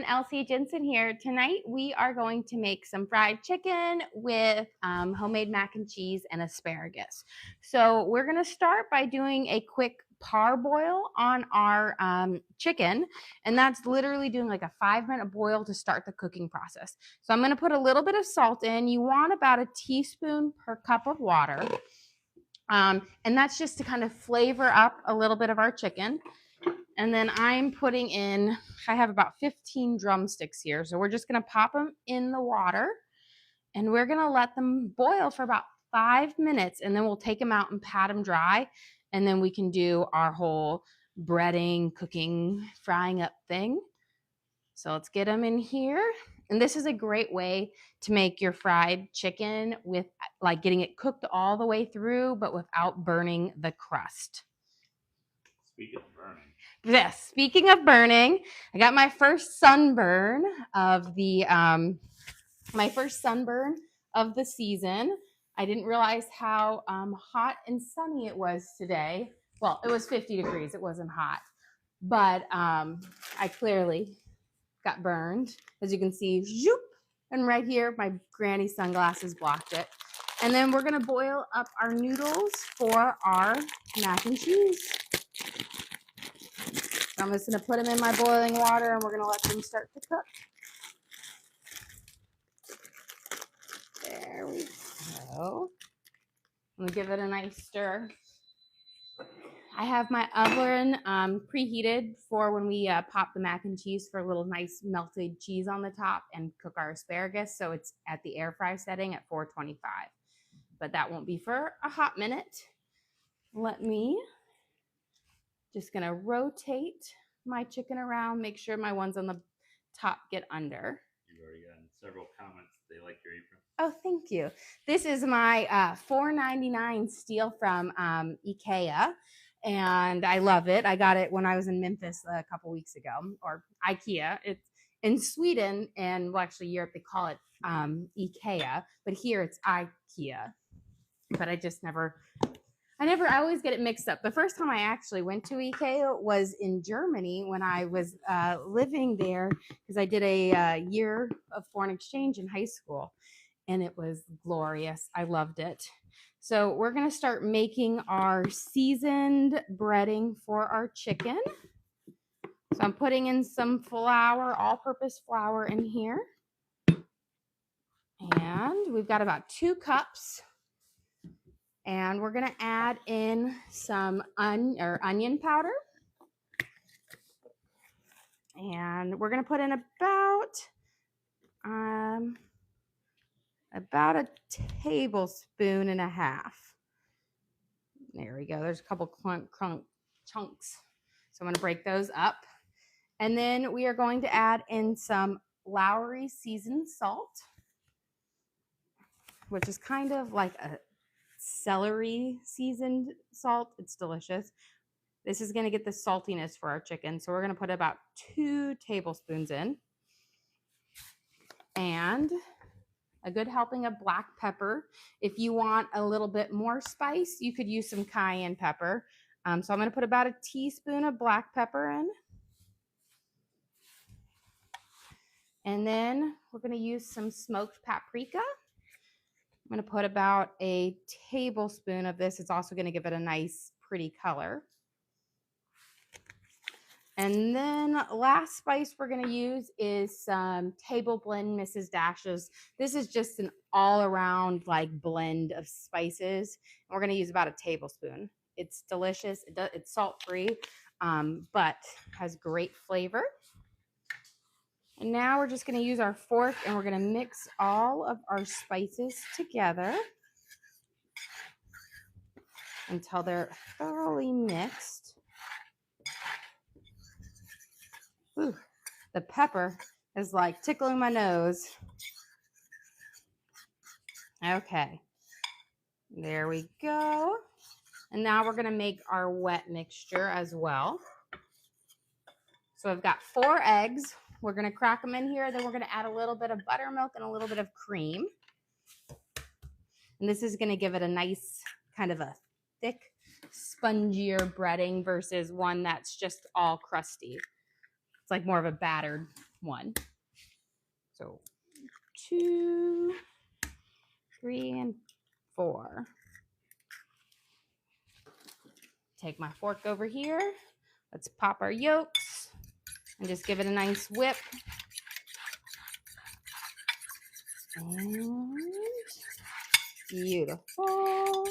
everyone, Elsie Jensen here. Tonight we are going to make some fried chicken with homemade mac and cheese and asparagus. So we're going to start by doing a quick parboil on our chicken, and that's literally doing like a 5-minute boil to start the cooking process. So I'm going to put a little bit of salt in. You want about a teaspoon per cup of water, and that's just to kind of flavor up a little bit of our chicken. And then I'm putting in, I have about 15 drumsticks here. So we're just going to pop them in the water and we're going to let them boil for about 5 minutes. And then we'll take them out and pat them dry. And then we can do our whole breading, cooking, frying up thing. So let's get them in here. And this is a great way to make your fried chicken with like getting it cooked all the way through, but without burning the crust. Speaking of burning. Yes, speaking of burning, I got my first sunburn of the season. I didn't realize how hot and sunny it was today. Well, it was 50 degrees. It wasn't hot, but I clearly got burned. As you can see, zoop, and right here, my granny sunglasses blocked it. And then we're gonna boil up our noodles for our mac and cheese. I'm just going to put them in my boiling water and we're going to let them start to cook. There we go. I'm going to give it a nice stir. I have my oven preheated for when we pop the mac and cheese for a little nice melted cheese on the top and cook our asparagus. So it's at the air fry setting at 425. But that won't be for a hot minute. Let me just going to rotate my chicken around, make sure my ones on the top get under. You've already gotten several comments. They like your apron. Oh, thank you. This is my $4.99 steal from IKEA, and I love it. I got it when I was in Memphis a couple weeks ago, or IKEA. It's in Sweden, and well, actually Europe, they call it IKEA, but here it's IKEA. But I always get it mixed up. The first time I actually went to IKEA was in Germany when I was living there because I did a year of foreign exchange in high school, and it was glorious. I loved it. So we're going to start making our seasoned breading for our chicken. So I'm putting in some flour, all-purpose flour in here. And we've got about 2 cups. And we're going to add in some onion powder. And we're going to put in about a tablespoon and a half. There we go. There's a couple chunks. So I'm going to break those up. And then we are going to add in some Lowry seasoned salt, which is kind of like a celery seasoned salt. It's delicious. This is going to get the saltiness for our chicken. So we're going to put about 2 tablespoons in. And a good helping of black pepper. If you want a little bit more spice, you could use some cayenne pepper. So I'm going to put about a teaspoon of black pepper in. And then we're going to use some smoked paprika. I'm going to put about a tablespoon of this. It's also going to give it a nice, pretty color. And then last spice we're going to use is some Table Blend Mrs. Dash's. This is just an all-around like blend of spices. And we're going to use about a tablespoon. It's delicious. It's salt-free, but has great flavor. And now we're just going to use our fork and we're going to mix all of our spices together until they're thoroughly mixed. Ooh, the pepper is like tickling my nose. Okay, there we go. And now we're going to make our wet mixture as well. So I've got 4 eggs. We're going to crack them in here. Then we're going to add a little bit of buttermilk and a little bit of cream. And this is going to give it a nice kind of a thick, spongier breading versus one that's just all crusty. It's like more of a battered 1. So 2, 3, and 4. Take my fork over here. Let's pop our yolks and just give it a nice whip. And beautiful.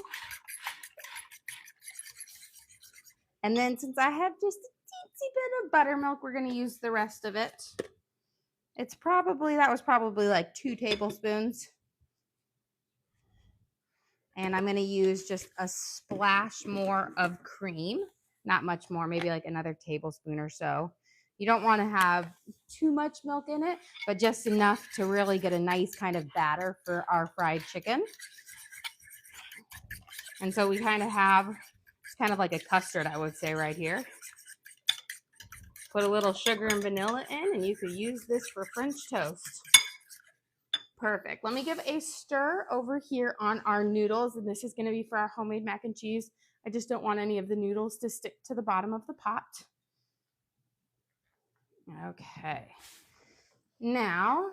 And then since I have just a teensy bit of buttermilk, we're going to use the rest of it. That was probably like 2 tablespoons. And I'm going to use just a splash more of cream. Not much more, maybe like another tablespoon or so. You don't want to have too much milk in it, but just enough to really get a nice kind of batter for our fried chicken. And so we kind of have, it's kind of like a custard, I would say, right here. Put a little sugar and vanilla in, and you could use this for French toast. Perfect. Let me give a stir over here on our noodles, and this is going to be for our homemade mac and cheese. I just don't want any of the noodles to stick to the bottom of the pot. Okay. Now,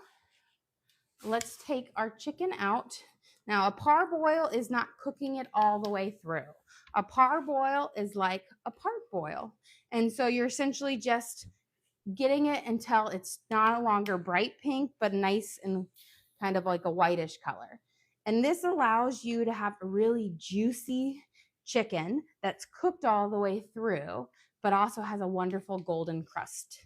let's take our chicken out. Now, a parboil is not cooking it all the way through. A parboil is like a parboil. And so you're essentially just getting it until it's no longer bright pink, but nice and kind of like a whitish color. And this allows you to have a really juicy chicken that's cooked all the way through, but also has a wonderful golden crust.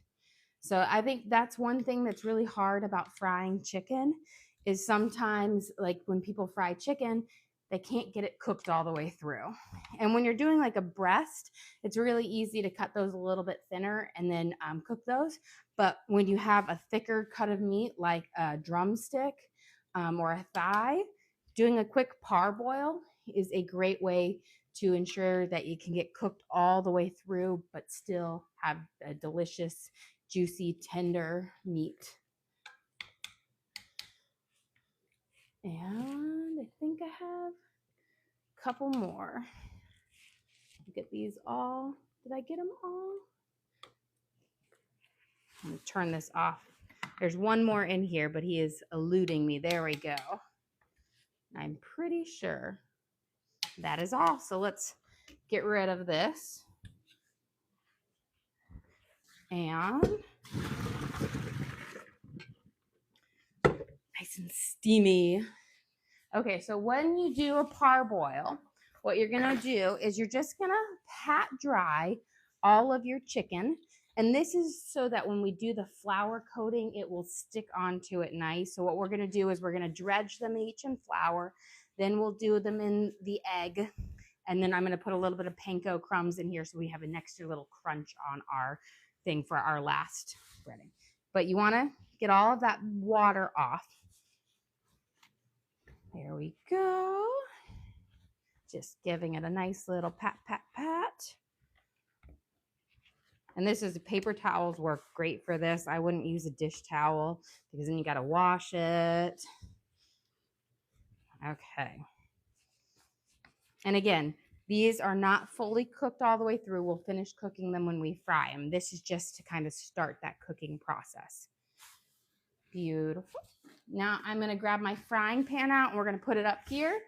So I think that's one thing that's really hard about frying chicken is sometimes like when people fry chicken, they can't get it cooked all the way through. And when you're doing like a breast, it's really easy to cut those a little bit thinner and then cook those. But when you have a thicker cut of meat like a drumstick or a thigh, doing a quick parboil is a great way to ensure that you can get cooked all the way through, but still have a delicious, juicy, tender meat. And I think I have a couple more. Get these all. Did I get them all? I'm going to turn this off. There's one more in here, but he is eluding me. There we go. I'm pretty sure that is all. So let's get rid of this. And nice and steamy. Okay, so when you do a parboil, what you're going to do is you're just going to pat dry all of your chicken. And this is so that when we do the flour coating, it will stick onto it nice. So what we're going to do is we're going to dredge them each in flour. Then we'll do them in the egg. And then I'm going to put a little bit of panko crumbs in here so we have an extra little crunch on our thing for our last breading. But you want to get all of that water off. There we go. Just giving it a nice little pat, pat, pat. And this is paper towels work great for this. I wouldn't use a dish towel because then you got to wash it. Okay. And again, these are not fully cooked all the way through. We'll finish cooking them when we fry them. This is just to kind of start that cooking process. Beautiful. Now I'm going to grab my frying pan out and we're going to put it up here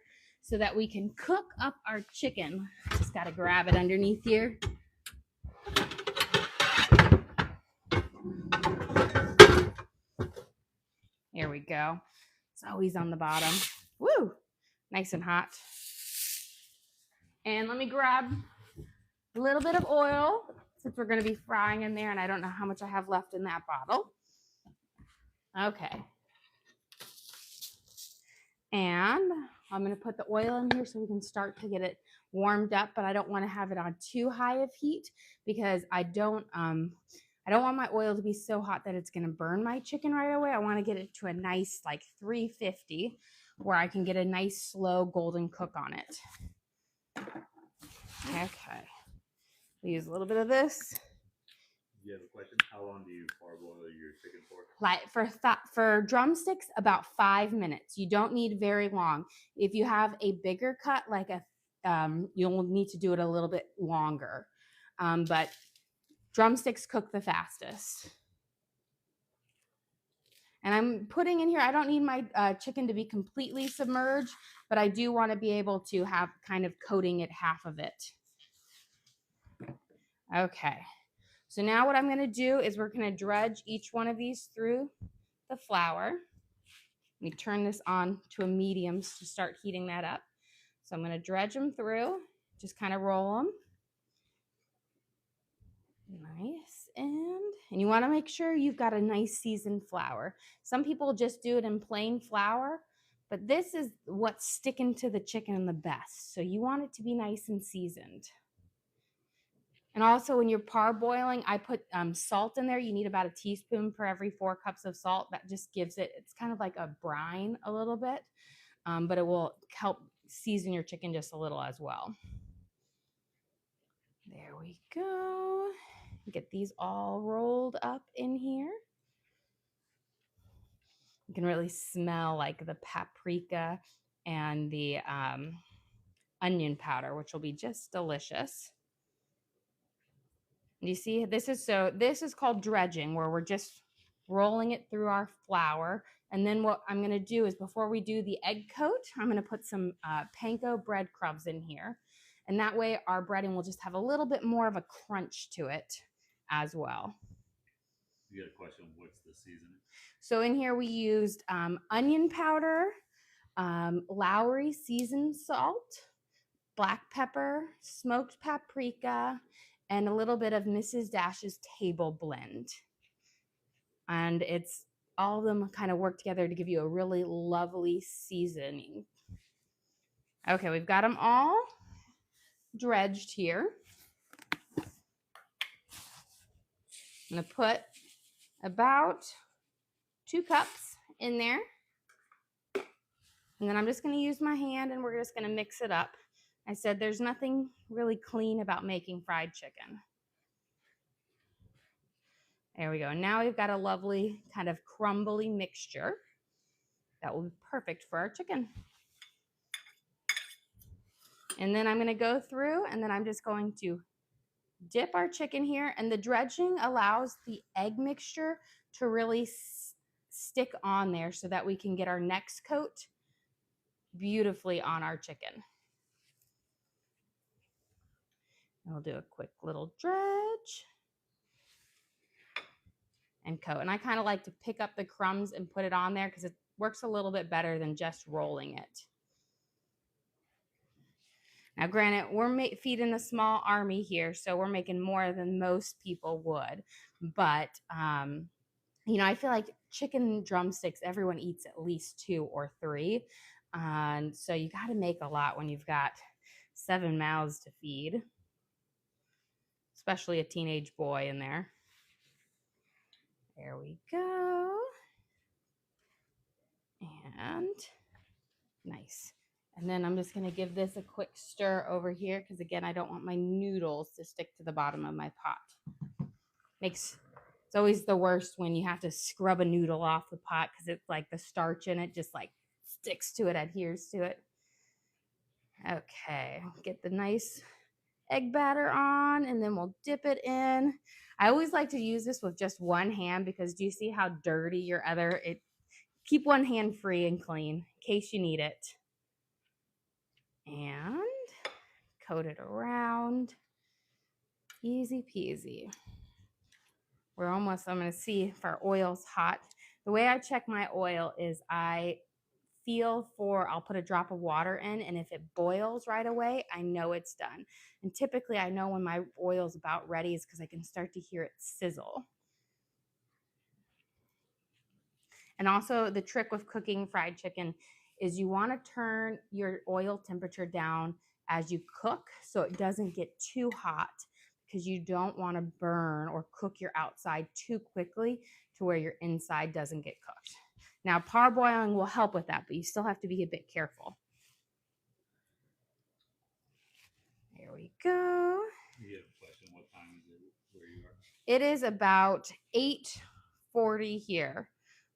so that we can cook up our chicken. Just got to grab it underneath here. Here we go. It's always on the bottom. Woo! Nice and hot. And let me grab a little bit of oil since we're going to be frying in there and I don't know how much I have left in that bottle. Okay. And I'm going to put the oil in here so we can start to get it warmed up, but I don't want to have it on too high of heat because I don't want my oil to be so hot that it's going to burn my chicken right away. I want to get it to a nice like 350 where I can get a nice slow golden cook on it. Okay. We use a little bit of this. You have a question? How long do you parboil your chicken for? Like for drumsticks, about 5 minutes. You don't need very long. If you have a bigger cut, like you'll need to do it a little bit longer. But drumsticks cook the fastest. And I'm putting in here, I don't need my chicken to be completely submerged, but I do want to be able to have kind of coating it half of it. Okay, so now what I'm going to do is we're going to dredge each one of these through the flour. Let me turn this on to a medium to start heating that up. So I'm going to dredge them through, just kind of roll them. Nice. And you want to make sure you've got a nice seasoned flour. Some people just do it in plain flour, but this is what's sticking to the chicken the best. So you want it to be nice and seasoned. And also when you're parboiling, I put salt in there. You need about a teaspoon for every 4 cups of salt. That just gives it, it's kind of like a brine a little bit, but it will help season your chicken just a little as well. There we go. Get these all rolled up in here. You can really smell like the paprika and the onion powder, which will be just delicious. And you see, this is called dredging, where we're just rolling it through our flour. And then what I'm going to do is, before we do the egg coat, I'm going to put some panko breadcrumbs in here. And that way our breading will just have a little bit more of a crunch to it as well. You got a question, what's the seasoning? So in here we used onion powder, Lowry seasoned salt, black pepper, smoked paprika, and a little bit of Mrs. Dash's table blend. And it's all of them kind of work together to give you a really lovely seasoning. Okay, we've got them all dredged here. I'm going to put about 2 cups in there. And then I'm just going to use my hand and we're just going to mix it up. I said there's nothing really clean about making fried chicken. There we go. Now we've got a lovely kind of crumbly mixture that will be perfect for our chicken. And then I'm going to go through and then I'm just going to dip our chicken here. And the dredging allows the egg mixture to really stick on there so that we can get our next coat beautifully on our chicken. And we'll do a quick little dredge and coat. And I kind of like to pick up the crumbs and put it on there because it works a little bit better than just rolling it. Now, granted, we're feeding a small army here, so we're making more than most people would. But, you know, I feel like chicken drumsticks, everyone eats at least 2 or 3. And so you got to make a lot when you've got 7 mouths to feed, especially a teenage boy in there. There we go. And nice. And then I'm just going to give this a quick stir over here because, again, I don't want my noodles to stick to the bottom of my pot. It's always the worst when you have to scrub a noodle off the pot because it's like the starch in it just like sticks to it, adheres to it. Okay, get the nice egg batter on and then we'll dip it in. I always like to use this with just one hand because do you see how dirty your other, keep one hand free and clean in case you need it. And coat it around. Easy peasy. We're almost, I'm going to see if our oil's hot. The way I check my oil is I feel for, I'll put a drop of water in, and if it boils right away, I know it's done. And typically I know when my oil's about ready is because I can start to hear it sizzle. And also the trick with cooking fried chicken is you want to turn your oil temperature down as you cook so it doesn't get too hot because you don't want to burn or cook your outside too quickly to where your inside doesn't get cooked. Now, parboiling will help with that, but you still have to be a bit careful. There we go. You have a question, what time is it where you are? It is about 8:40 here.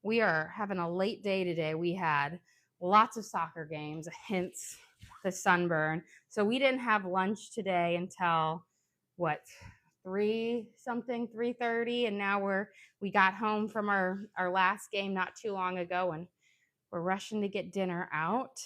We are having a late day today. We had lots of soccer games, hence the sunburn. So we didn't have lunch today until, what, 3-something, 3:30, and now we got home from our last game not too long ago, and we're rushing to get dinner out.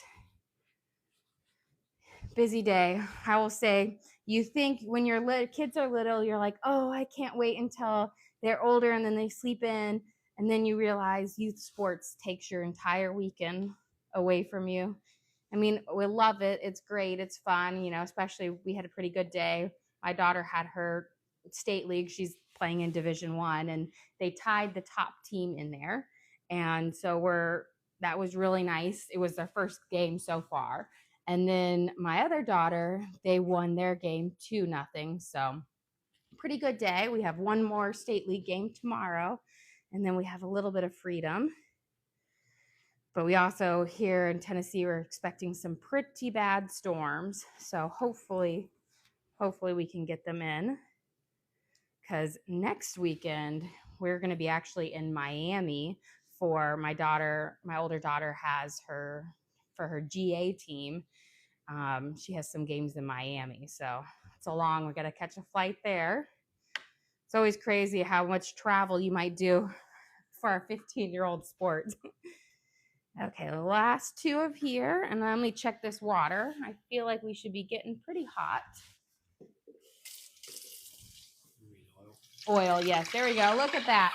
Busy day. I will say, you think when your kids are little, you're like, oh, I can't wait until they're older and then they sleep in. And then you realize youth sports takes your entire weekend away from you. I mean, we love it. It's great. It's fun, especially we had a pretty good day. My daughter had her state league. She's playing in Division I, and they tied the top team in there. And so that was really nice. It was their first game so far. And then my other daughter, they won their game 2-0. So pretty good day. We have one more state league game tomorrow, and then we have a little bit of freedom. But we also, here in Tennessee, we're expecting some pretty bad storms. So hopefully we can get them in. Because next weekend, we're going to be actually in Miami for my older daughter has for her GA team. She has some games in Miami. So it's we got to catch a flight there. It's always crazy how much travel you might do for a 15-year-old sport. Okay, the last two of here, and then let me check this water. I feel like we should be getting pretty hot. Oil, yes, there we go. Look at that.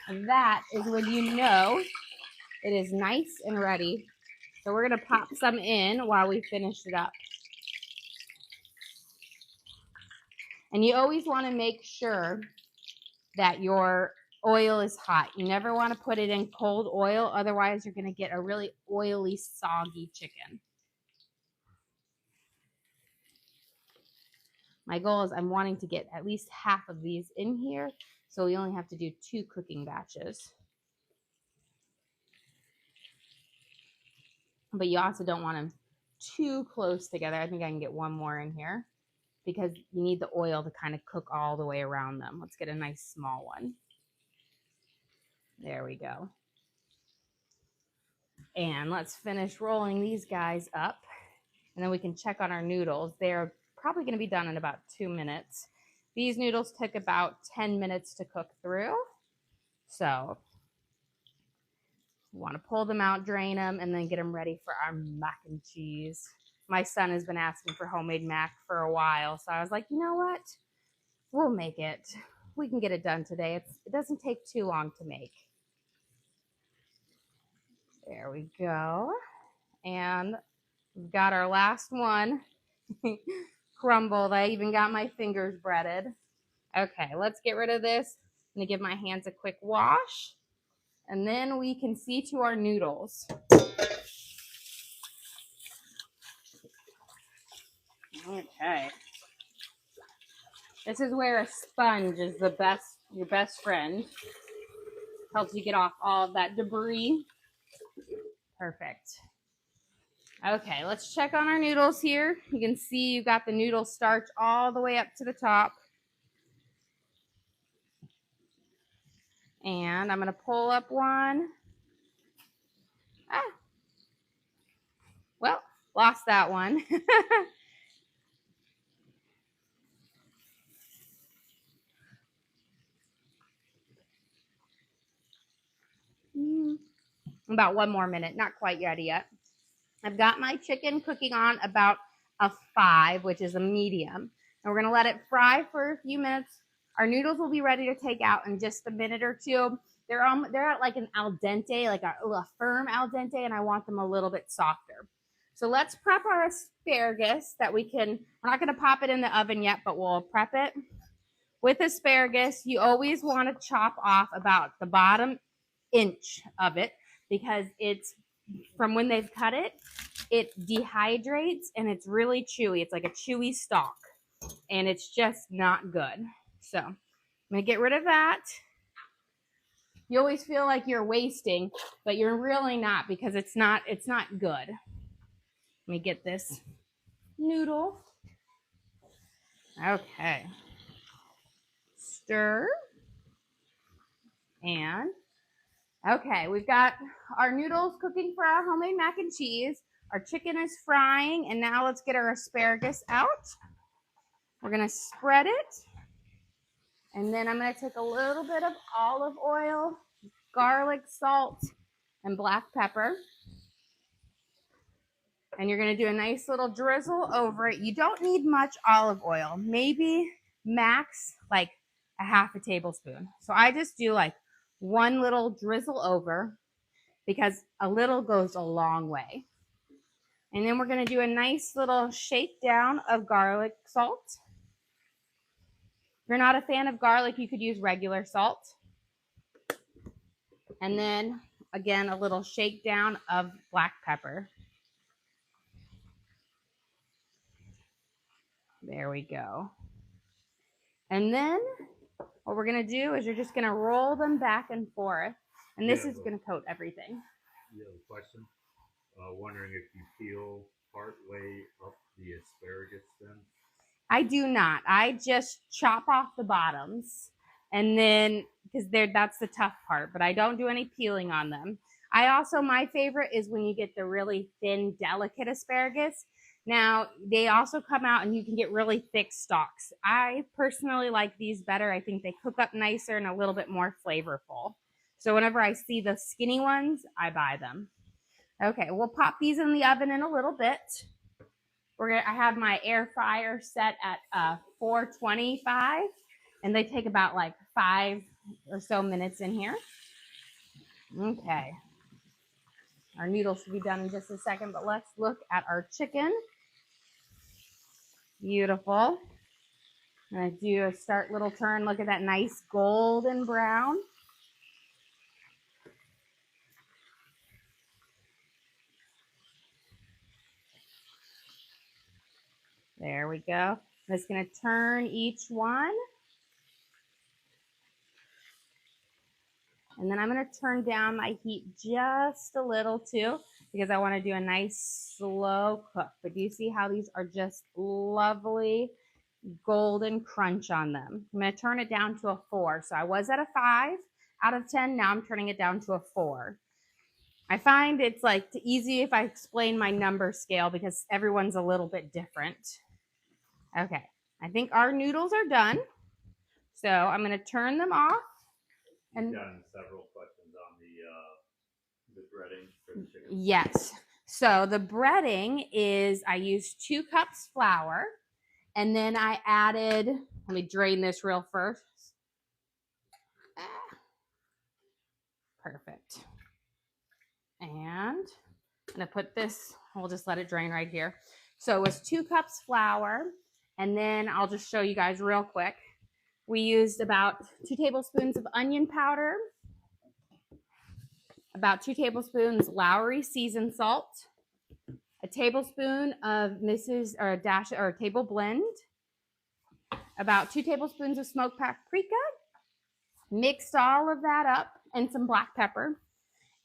And that is when you know it is nice and ready. So we're going to pop some in while we finish it up. And you always want to make sure that your oil is hot. You never want to put it in cold oil, otherwise you're going to get a really oily, soggy chicken. My goal is I'm wanting to get at least half of these in here, so we only have to do 2 cooking batches. But you also don't want them too close together. I think I can get one more in here because you need the oil to kind of cook all the way around them. Let's get a nice small one. There we go. And let's finish rolling these guys up, and then we can check on our noodles. They're probably going to be done in about 2 minutes. These noodles took about 10 minutes to cook through. So we want to pull them out, drain them, and then get them ready for our mac and cheese. My son has been asking for homemade mac for a while, so I was like, you know what? We'll make it. We can get it done today. It doesn't take too long to make. There we go. And we've got our last one crumbled. I even got my fingers breaded. Okay, let's get rid of this. I'm going to give my hands a quick wash, and then we can see to our noodles. Okay. This is where a sponge is your best friend. Helps you get off all of that debris. Perfect. Okay, let's check on our noodles here. You can see you got the noodle starch all the way up to the top. And I'm going to pull up one. Well, lost that one. About 1 more minute, not quite ready yet. I've got my chicken cooking on about a 5, which is a medium. And we're going to let it fry for a few minutes. Our noodles will be ready to take out in just a minute or two. They're at like an al dente, like a firm al dente, and I want them a little bit softer. So let's prep our asparagus we're not going to pop it in the oven yet, but we'll prep it. With asparagus, you always want to chop off about the bottom inch of it, because it's from when they've cut it, it dehydrates and it's really chewy. It's like a chewy stalk, and it's just not good. So I'm gonna get rid of that. You always feel like you're wasting, but you're really not, because it's not good. Let me get this noodle. Okay. Stir. And okay, we've got our noodles cooking for our homemade mac and cheese. Our chicken is frying, and now let's get our asparagus out. We're going to spread it. And then I'm going to take a little bit of olive oil, garlic, salt, and black pepper. And you're going to do a nice little drizzle over it. You don't need much olive oil, maybe max like a half a tablespoon. So I just do like one little drizzle over because a little goes a long way. And then we're going to do a nice little shakedown of garlic salt. If you're not a fan of garlic, you could use regular salt. And then again, a little shakedown of black pepper. There we go. And then what we're going to do is you're just going to roll them back and forth. And this is going to coat everything. You have a question? Wondering if you peel part way up the asparagus then? I do not. I just chop off the bottoms. And then, because that's the tough part, but I don't do any peeling on them. I also, my favorite is when you get the really thin, delicate asparagus. Now, they also come out and you can get really thick stalks. I personally like these better. I think they cook up nicer and a little bit more flavorful. So whenever I see the skinny ones, I buy them. Okay, we'll pop these in the oven in a little bit. I have my air fryer set at 425, and they take about like 5 or so minutes in here. Okay. Our noodles should be done in just a second, but let's look at our chicken. Beautiful. I'm going to do a start little turn. Look at that nice golden brown. There we go. I'm just going to turn each one. And then I'm going to turn down my heat just a little too, because I want to do a nice slow cook. But do you see how these are just lovely golden crunch on them? I'm going to turn it down to a 4. So I was at a 5 out of 10. Now I'm turning it down to a 4. I find it's like easy if I explain my number scale because everyone's a little bit different. Okay, I think our noodles are done. So I'm going to turn them off. You've done several questions on the breading for the chicken. Yes. So the breading is I used 2 cups flour, and then I added, let me drain this real first. Perfect. And I'm going to put this, we'll just let it drain right here. So it was 2 cups flour, and then I'll just show you guys real quick. We used about 2 tablespoons of onion powder, about 2 tablespoons Lowry seasoned salt, a tablespoon of table blend, about 2 tablespoons of smoked paprika, mixed all of that up, and some black pepper.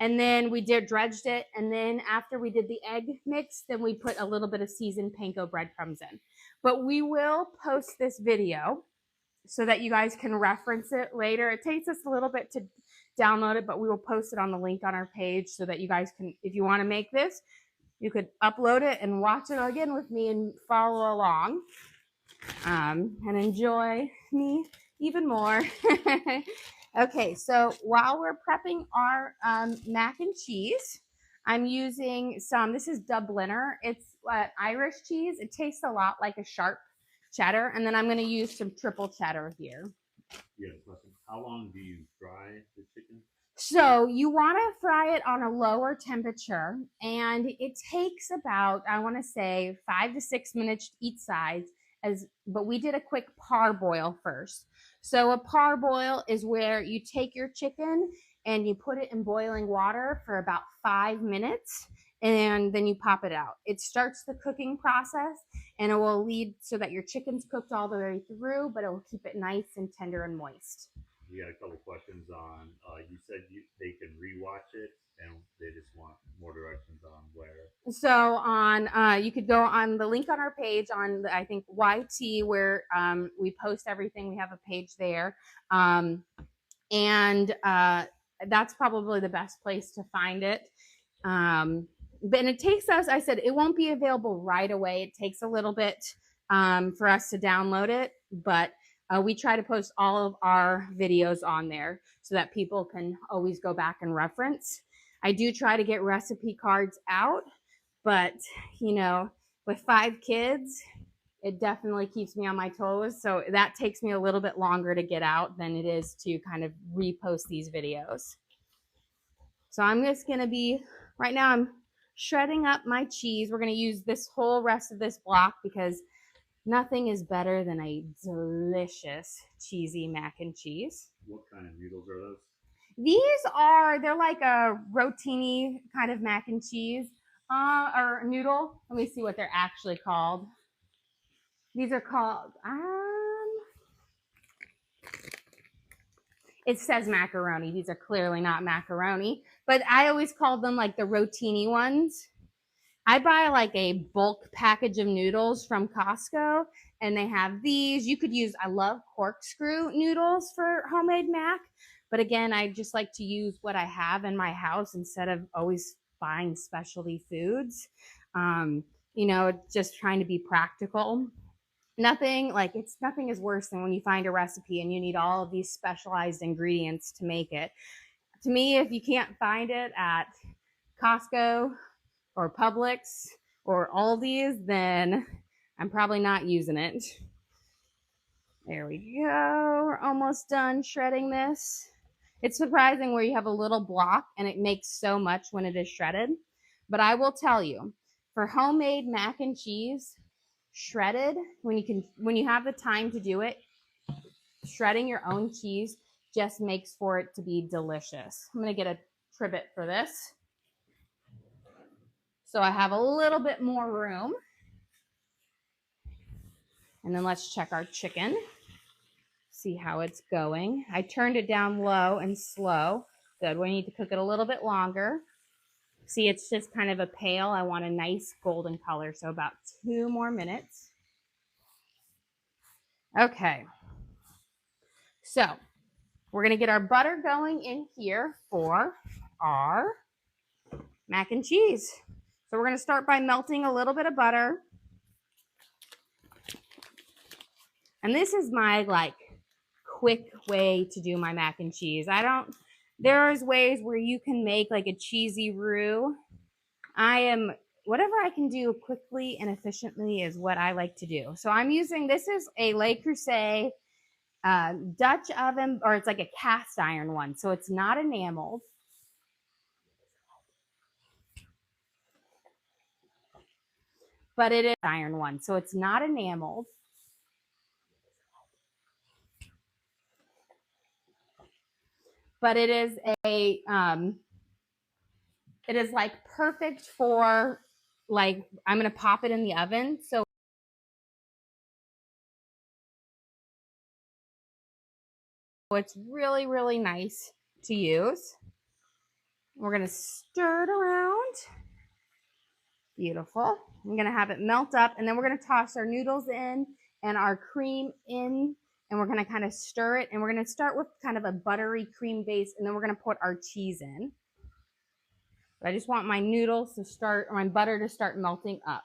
And then we dredged it. And then after we did the egg mix, then we put a little bit of seasoned panko breadcrumbs in. But we will post this video so that you guys can reference it later. It takes us a little bit to download it, but we will post it on the link on our page so that you guys can, if you want to make this, you could upload it and watch it again with me and follow along and enjoy me even more. Okay, so while we're prepping our mac and cheese, I'm using this is Dubliner. It's Irish cheese. It tastes a lot like a sharp cheddar, and then I'm going to use some triple cheddar here. Yeah, question. How long do you fry the chicken? So you want to fry it on a lower temperature, and it takes about, I want to say, 5 to 6 minutes each side. But we did a quick parboil first. So a parboil is where you take your chicken and you put it in boiling water for about 5 minutes, and then you pop it out. It starts the cooking process, and it will lead so that your chicken's cooked all the way through, but it will keep it nice and tender and moist. We had a couple questions on, you said they can rewatch it, and they just want more directions on where. So you could go on the link on our page on, I think, YT, where we post everything. We have a page there. And that's probably the best place to find it. But it takes us, I said, it won't be available right away. It takes a little bit for us to download it, but We try to post all of our videos on there so that people can always go back and reference. I do try to get recipe cards out, but you know, with 5 kids, it definitely keeps me on my toes. So that takes me a little bit longer to get out than it is to kind of repost these videos. So I'm just going to be, right now I'm shredding up my cheese. We're going to use this whole rest of this block because nothing is better than a delicious cheesy mac and cheese. What kind of noodles are those? They're like a rotini kind of mac and cheese or noodle. Let me see what they're actually called. These are called, it says macaroni. These are clearly not macaroni, but I always call them like the rotini ones. I buy like a bulk package of noodles from Costco, and they have these. You could use, I love corkscrew noodles for homemade mac, but again, I just like to use what I have in my house instead of always buying specialty foods. You know, just trying to be practical. Nothing is worse than when you find a recipe and you need all of these specialized ingredients to make it. To me, if you can't find it at Costco or Publix or Aldi's, then I'm probably not using it. There we go. We're almost done shredding this. It's surprising where you have a little block and it makes so much when it is shredded. But I will tell you, for homemade mac and cheese, shredded, when you have the time to do it, shredding your own cheese just makes for it to be delicious. I'm going to get a trivet for this, so I have a little bit more room. And then let's check our chicken, see how it's going. I turned it down low and slow. Good. We need to cook it a little bit longer. See, it's just kind of a pale. I want a nice golden color, so about 2 more minutes. Okay. So we're going to get our butter going in here for our mac and cheese. So we're going to start by melting a little bit of butter. And this is my like quick way to do my mac and cheese. There's ways where you can make like a cheesy roux. Whatever I can do quickly and efficiently is what I like to do. So I'm using, this is a Le Creuset Dutch oven, or it's like a cast iron one. So it's not enameled. But it is iron one. So it's not enameled. But it is it is like perfect for, like, I'm going to pop it in the oven. So it's really, really nice to use. We're going to stir it around. Beautiful. I'm going to have it melt up, and then we're going to toss our noodles in and our cream in, and we're going to kind of stir it, and we're going to start with kind of a buttery cream base, and then we're going to put our cheese in. But I just want my noodles to start, or my butter to start melting up.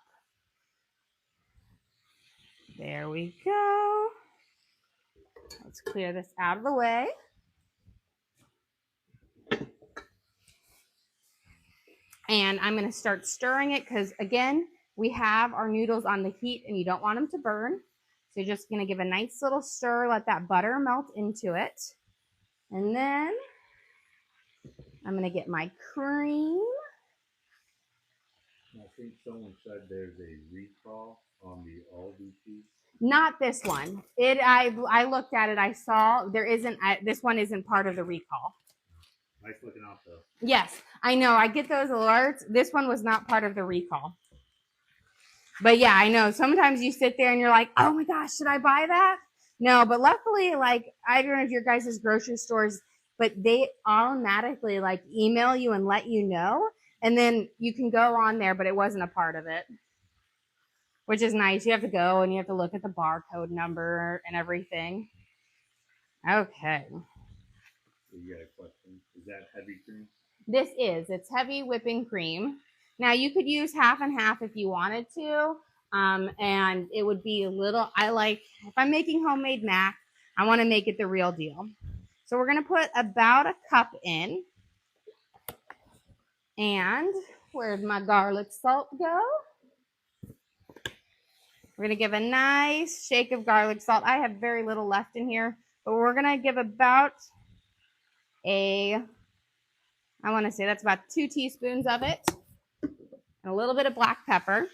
There we go. Let's clear this out of the way. And I'm going to start stirring it because, again, we have our noodles on the heat and you don't want them to burn. So you're just going to give a nice little stir, let that butter melt into it. And then I'm going to get my cream. I think someone said there's a recall on the Aldi cheese. Not this one. I looked at it. I saw there isn't. This one isn't part of the recall. Nice looking out though. Yes, I know. I get those alerts. This one was not part of the recall. But yeah, I know. Sometimes you sit there and you're like, oh my gosh, should I buy that? No, but luckily, like, I don't know if your guys' grocery stores, but they automatically like email you and let you know. And then you can go on there, but it wasn't a part of it, which is nice. You have to go and you have to look at the barcode number and everything. Okay. So you got a question. Is that heavy cream? It's heavy whipping cream. Now you could use half and half if you wanted to. And it would be a little, if I'm making homemade mac, I want to make it the real deal. So we're going to put about a cup in. And where'd my garlic salt go? We're going to give a nice shake of garlic salt. I have very little left in here, but we're going to give about I want to say that's about 2 teaspoons of it. And a little bit of black pepper.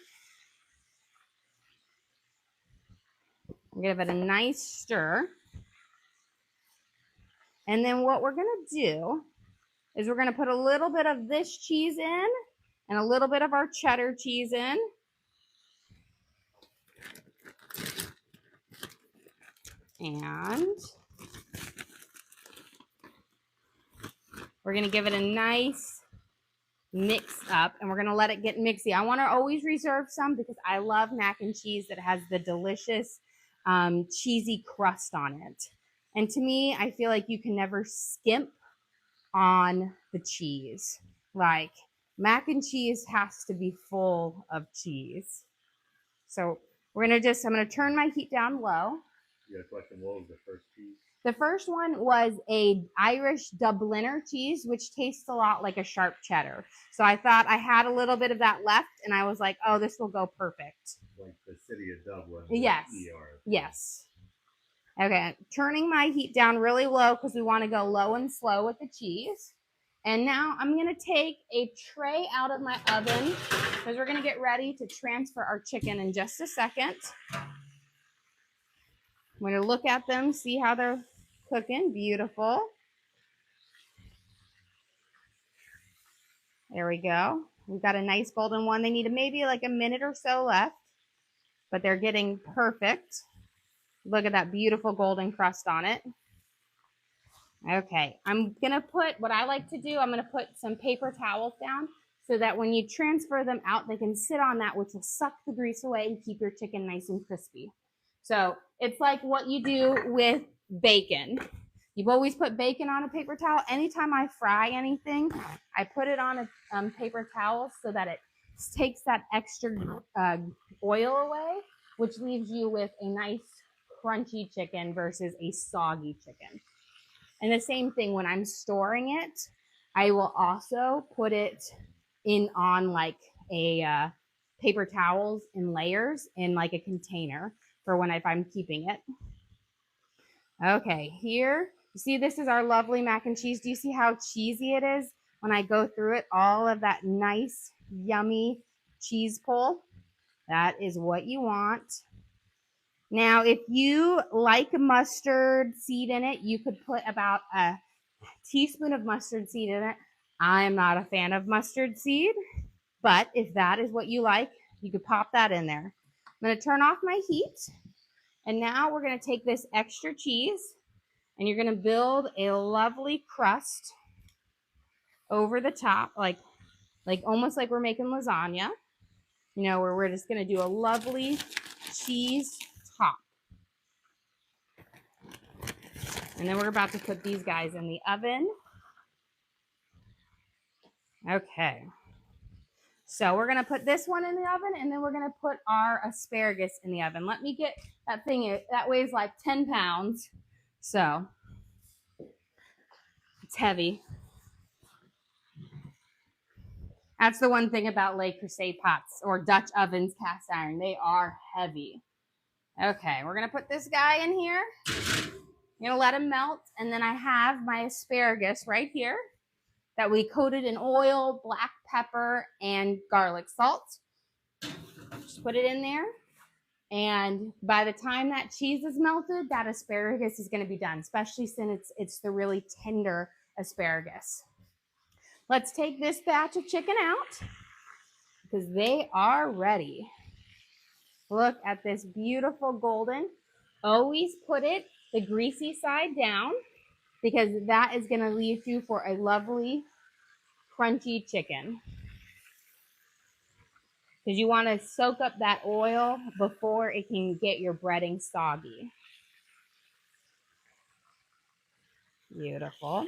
Give it a nice stir. And then what we're going to do is we're going to put a little bit of this cheese in and a little bit of our cheddar cheese in. And we're going to give it a nice mix up, and we're going to let it get mixy. I want to always reserve some because I love mac and cheese that has the delicious cheesy crust on it. And to me, I feel like you can never skimp on the cheese. Like, mac and cheese has to be full of cheese. So we're going to I'm going to turn my heat down low. Yeah, question. What was the first cheese? The first one was a Irish Dubliner cheese, which tastes a lot like a sharp cheddar. So I thought I had a little bit of that left, and I was like, oh, this will go perfect. Like the city of Dublin. Yes. Yes. Okay, turning my heat down really low because we want to go low and slow with the cheese. And now I'm going to take a tray out of my oven because we're going to get ready to transfer our chicken in just a second. I'm going to look at them, see how they're cooking. Beautiful. There we go. We've got a nice golden one. They need maybe like a minute or so left, but they're getting perfect. Look at that beautiful golden crust on it. Okay, I'm going to put, what I like to do, I'm going to put some paper towels down so that when you transfer them out, they can sit on that, which will suck the grease away and keep your chicken nice and crispy. So it's like what you do with bacon. You've always put bacon on a paper towel. Anytime I fry anything, I put it on a paper towel so that it takes that extra oil away, which leaves you with a nice crunchy chicken versus a soggy chicken. And the same thing when I'm storing it, I will also put it on like a paper towels in layers in like a container for if I'm keeping it. Okay, here, you see this is our lovely mac and cheese. Do you see how cheesy it is when I go through it? All of that nice, yummy cheese pull. That is what you want. Now, if you like mustard seed in it, you could put about a teaspoon of mustard seed in it. I am not a fan of mustard seed, but if that is what you like, you could pop that in there. I'm going to turn off my heat, and now we're going to take this extra cheese, and you're going to build a lovely crust over the top, like almost like we're making lasagna, where we're just going to do a lovely cheese top. And then we're about to put these guys in the oven. Okay. So we're going to put this one in the oven, and then we're going to put our asparagus in the oven. Let me get that thing. That weighs like 10 pounds. So it's heavy. That's the one thing about Le Creuset pots or Dutch ovens, cast iron. They are heavy. Okay, we're going to put this guy in here. I'm going to let him melt, and then I have my asparagus right here that we coated in oil, black pepper, and garlic salt. Just put it in there, and by the time that cheese is melted, that asparagus is going to be done, especially since it's the really tender asparagus. Let's take this batch of chicken out because they are ready. Look at this beautiful golden. Always put the greasy side down because that is going to leave you for a lovely crunchy chicken. Because you want to soak up that oil before it can get your breading soggy. Beautiful.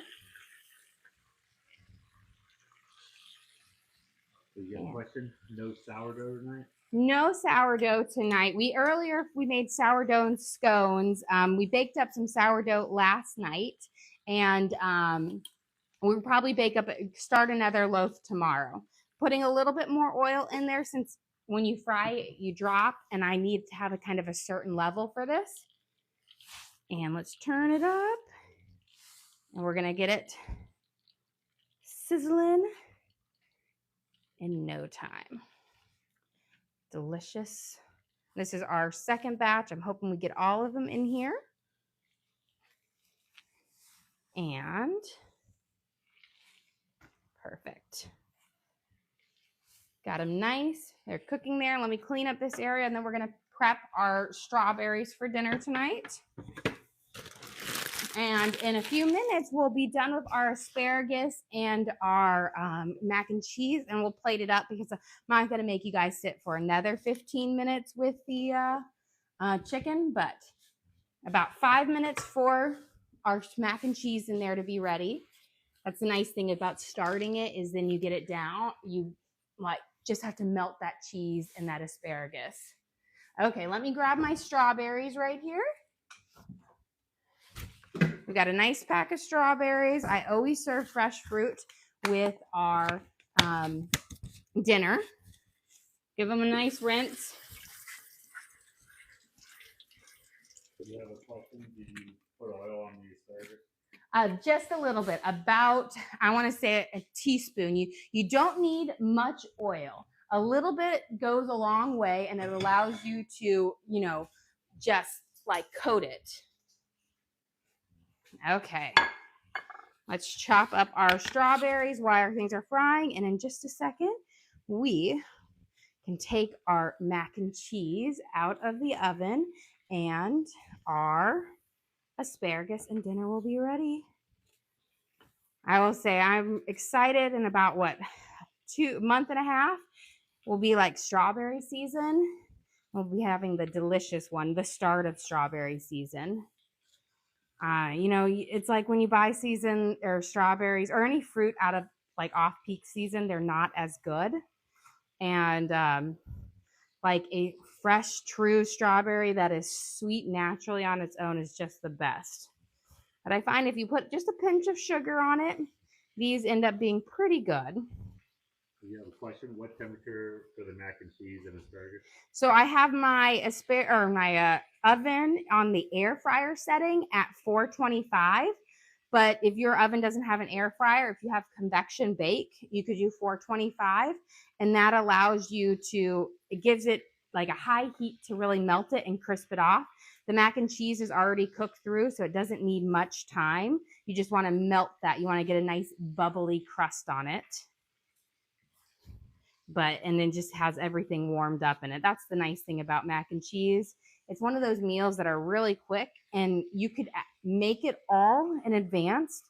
So you have a And question? No sourdough tonight? no sourdough tonight. Earlier we made sourdough and scones. We baked up some sourdough last night, and we'll probably start another loaf tomorrow. Putting a little bit more oil in there since when you fry it, you drop, and I need to have a kind of a certain level for this. And let's turn it up, and we're gonna get it sizzling in no time. Delicious. This is our second batch. I'm hoping we get all of them in here. And perfect. Got them nice. They're cooking there. Let me clean up this area, and then we're going to prep our strawberries for dinner tonight. And in a few minutes, we'll be done with our asparagus and our mac and cheese, and we'll plate it up because I'm not going to make you guys sit for another 15 minutes with the chicken, but about 5 minutes for our mac and cheese in there to be ready. That's the nice thing about starting it is then you get it down. You just have to melt that cheese and that asparagus. Okay, let me grab my strawberries right here. We got a nice pack of strawberries. I always serve fresh fruit with our dinner. Give them a nice rinse. Do you have a question? Did you put oil on the asparagus? Just a little bit, about, I want to say a teaspoon. You don't need much oil. A little bit goes a long way, and it allows you to, just like coat it. Okay. Let's chop up our strawberries while our things are frying, and in just a second, we can take our mac and cheese out of the oven, and our asparagus and dinner will be ready. I will say I'm excited. In about month and a half will be like strawberry season. We'll be having the delicious one, the start of strawberry season. It's like when you buy season or strawberries or any fruit out of like off peak season, they're not as good. And like a fresh, true strawberry that is sweet naturally on its own is just the best. But I find if you put just a pinch of sugar on it, these end up being pretty good. You have a question? What temperature for the mac and cheese and asparagus? So I have my oven on the air fryer setting at 425. But if your oven doesn't have an air fryer, if you have convection bake, you could do 425, and that allows you it gives it like a high heat to really melt it and crisp it off. The mac and cheese is already cooked through, so it doesn't need much time. You just want to melt that. You want to get a nice bubbly crust on it. And then just has everything warmed up in it. That's the nice thing about mac and cheese. It's one of those meals that are really quick, and you could make it all in advance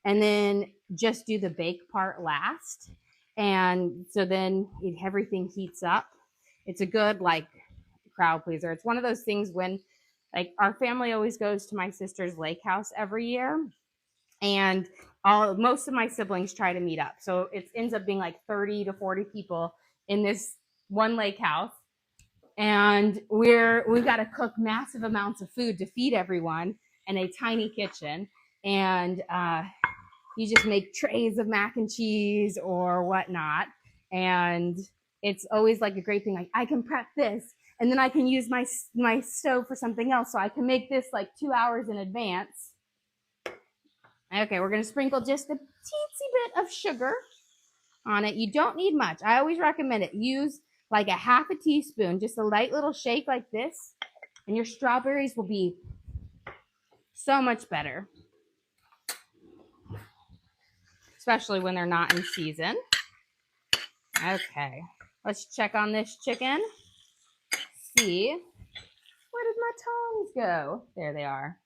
and then just do the bake part last. And so then everything heats up. It's a good crowd pleaser. It's one of those things when our family always goes to my sister's lake house every year, and most of my siblings try to meet up. So it ends up being like 30 to 40 people in this one lake house. And we've got to cook massive amounts of food to feed everyone in a tiny kitchen. And you just make trays of mac and cheese or whatnot. And it's always like a great thing. Like, I can prep this, and then I can use my stove for something else. So I can make this like 2 hours in advance. Okay, we're going to sprinkle just a teensy bit of sugar on it. You don't need much. I always recommend it. Use like a half a teaspoon, just a light little shake like this, and your strawberries will be so much better, especially when they're not in season. Okay, let's check on this chicken. See, where did my tongs go? There they are.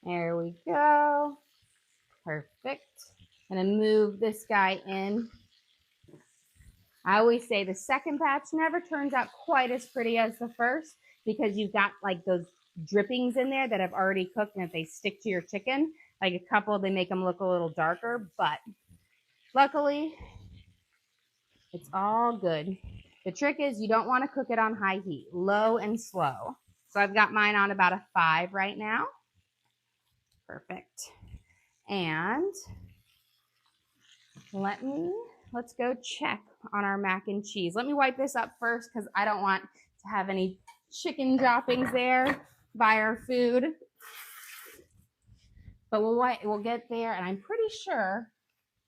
There we go. Perfect. I'm gonna move this guy in. I always say the second batch never turns out quite as pretty as the first because you've got like those drippings in there that have already cooked, and if they stick to your chicken, Like a couple, they make them look a little darker, but luckily, it's all good. The trick is you don't want to cook it on high heat, low and slow. So I've got mine on about a 5 right now. Perfect. And let's go check on our mac and cheese. Let me wipe this up first because I don't want to have any chicken droppings there by our food. But we'll get there, and I'm pretty sure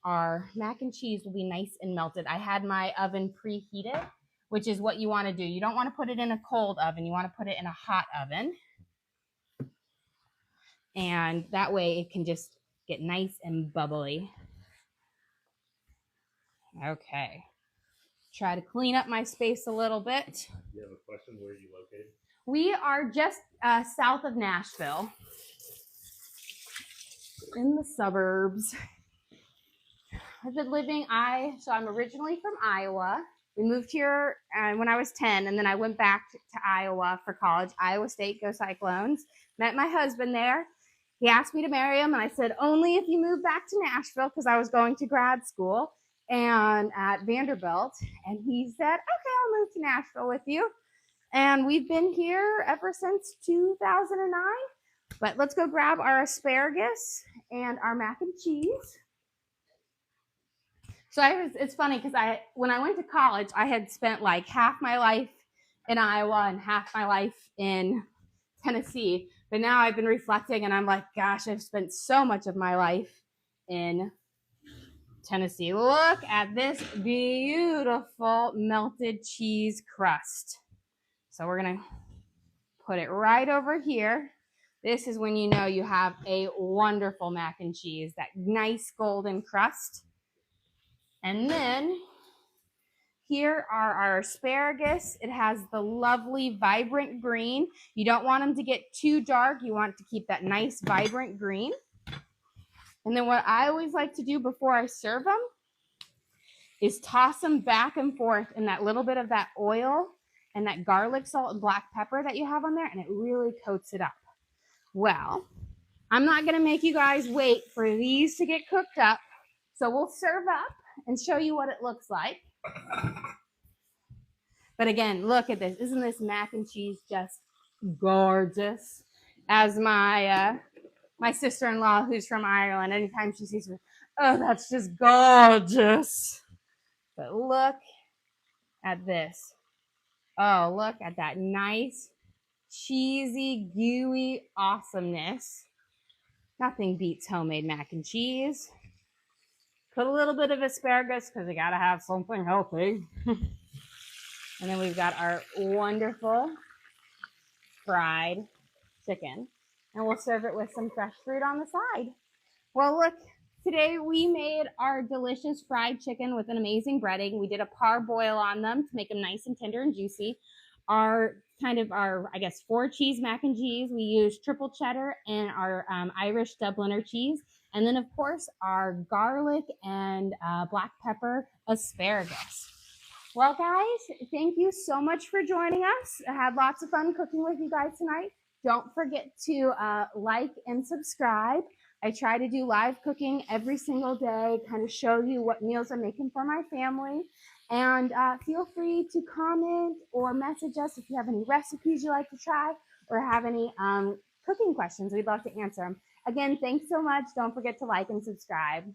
our mac and cheese will be nice and melted. I had my oven preheated, which is what you want to do. You don't want to put it in a cold oven. You want to put it in a hot oven. And that way it can just get nice and bubbly. Okay. Try to clean up my space a little bit. You have a question? Where are you located? We are just south of Nashville, in the suburbs. I've been living, so I'm originally from Iowa. We moved here when I was 10, and then I went back to Iowa for college. Iowa State, go Cyclones. Met my husband there. He asked me to marry him, and I said, only if you move back to Nashville, because I was going to grad school and at Vanderbilt. And he said, okay, I'll move to Nashville with you. And we've been here ever since 2009. But let's go grab our asparagus and our mac and cheese. So it's funny because when I went to college, I had spent like half my life in Iowa and half my life in Tennessee. But now I've been reflecting and I'm like, gosh, I've spent so much of my life in Tennessee. Look at this beautiful melted cheese crust. So we're going to put it right over here. This is when you know you have a wonderful mac and cheese, that nice golden crust. And then here are our asparagus. It has the lovely vibrant green. You don't want them to get too dark. You want to keep that nice vibrant green. And then what I always like to do before I serve them is toss them back and forth in that little bit of that oil and that garlic, salt, and black pepper that you have on there, and it really coats it up. Well, I'm not going to make you guys wait for these to get cooked up. So we'll serve up and show you what it looks like. But again, look at this. Isn't this mac and cheese just gorgeous? As my sister-in-law, who's from Ireland, anytime she sees me, oh, that's just gorgeous. But look at this. Oh, look at that nice, cheesy, gooey awesomeness. Nothing beats homemade mac and cheese. Put a little bit of asparagus because we got to have something healthy. And then we've got our wonderful fried chicken. And we'll serve it with some fresh fruit on the side. Well, look, today we made our delicious fried chicken with an amazing breading. We did a parboil on them to make them nice and tender and juicy. Our 4 cheese mac and cheese. We used triple cheddar and our Irish Dubliner cheese. And then, of course, our garlic and black pepper asparagus. Well, guys, thank you so much for joining us. I had lots of fun cooking with you guys tonight. Don't forget to like and subscribe. I try to do live cooking every single day, kind of show you what meals I'm making for my family. And feel free to comment or message us if you have any recipes you'd like to try or have any cooking questions. We'd love to answer them. Again, thanks so much. Don't forget to like and subscribe.